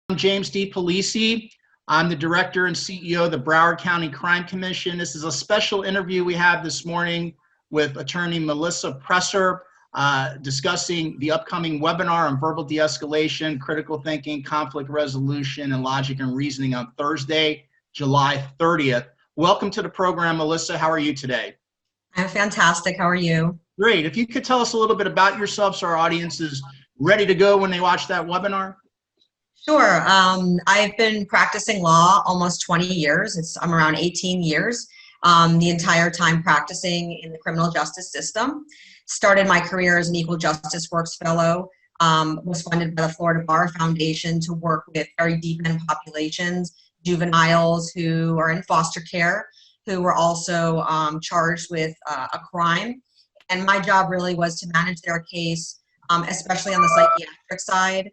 I'm James DePelisi. I'm the Director and CEO of the Broward County Crime Commission. This is a special interview we have this morning with attorney Melissa Presser, discussing the upcoming webinar on verbal de-escalation, critical thinking, conflict resolution, and logic and reasoning on Thursday, July 30th. Welcome to the program, Melissa. How are you today? I'm fantastic. How are you? Great. If you could tell us a little bit about yourself so our audience is ready to go when they watch that webinar. Sure. I've been practicing law almost 20 years. I'm around 18 years, the entire time practicing in the criminal justice system. Started my career as an Equal Justice Works Fellow, was funded by the Florida Bar Foundation to work with very deep end populations, juveniles who are in foster care, who were also charged with a crime. And my job really was to manage their case, especially on the psychiatric side.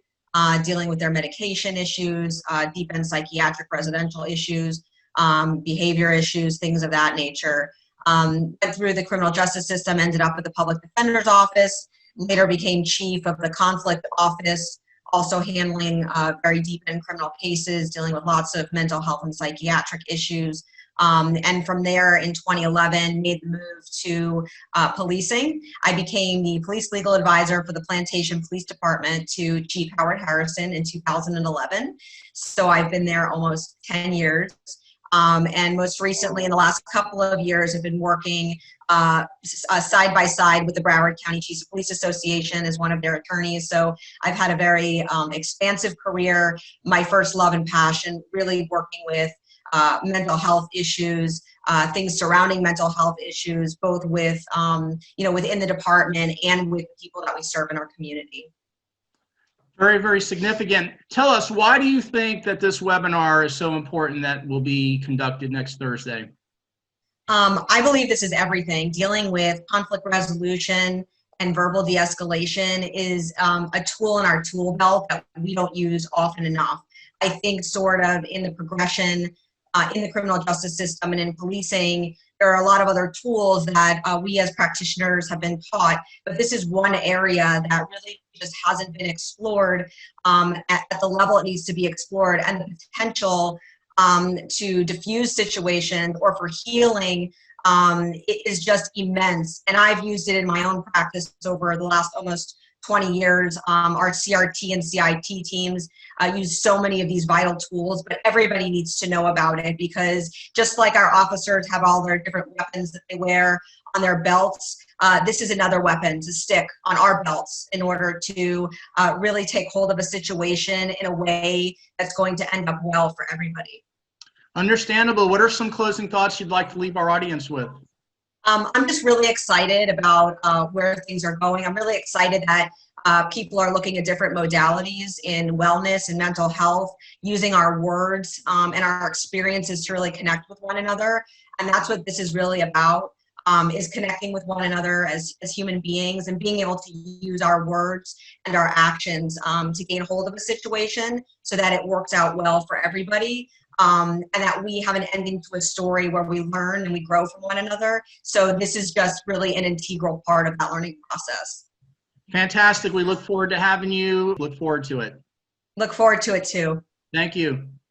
Dealing with their medication issues, deep end psychiatric residential issues, behavior issues, things of that nature. Went through the criminal justice system, ended up at the public defender's office, later became chief of the conflict office, also handling very deep end criminal cases, dealing with lots of mental health and psychiatric issues. And from there in 2011, made the move to policing. I became the police legal advisor for the Plantation Police Department to Chief Howard Harrison in 2011. So I've been there almost 10 years. And most recently, in the last couple of years, I've been working side by side with the Broward County Chiefs of Police Association as one of their attorneys. So I've had a very expansive career. My first love and passion really working with mental health issues, things surrounding mental health issues, both with, within the department and with people that we serve in our community. Very, very significant. Tell us, why do you think that this webinar is so important that will be conducted next Thursday? I believe this is everything. Dealing with conflict resolution and verbal de-escalation is a tool in our tool belt that we don't use often enough. I think sort of in the progression in the criminal justice system and in policing, there are a lot of other tools that we as practitioners have been taught, but this is one area that really just hasn't been explored at the level it needs to be explored, and the potential to diffuse situations or for healing it is just immense. And I've used it in my own practice over the last almost 20 years. Our CRT and CIT teams use so many of these vital tools, but everybody needs to know about it, because just like our officers have all their different weapons that they wear on their belts, this is another weapon to stick on our belts in order to really take hold of a situation in a way that's going to end up well for everybody. Understandable. What are some closing thoughts you'd like to leave our audience with? I'm just really excited about where things are going. I'm really excited that people are looking at different modalities in wellness and mental health, using our words and our experiences to really connect with one another. And that's what this is really about, is connecting with one another as human beings and being able to use our words and our actions to gain hold of a situation so that it works out well for everybody. And that we have an ending to a story where we learn and we grow from one another. So this is just really an integral part of that learning process. Fantastic. We look forward to having you. Look forward to it. Look forward to it too. Thank you.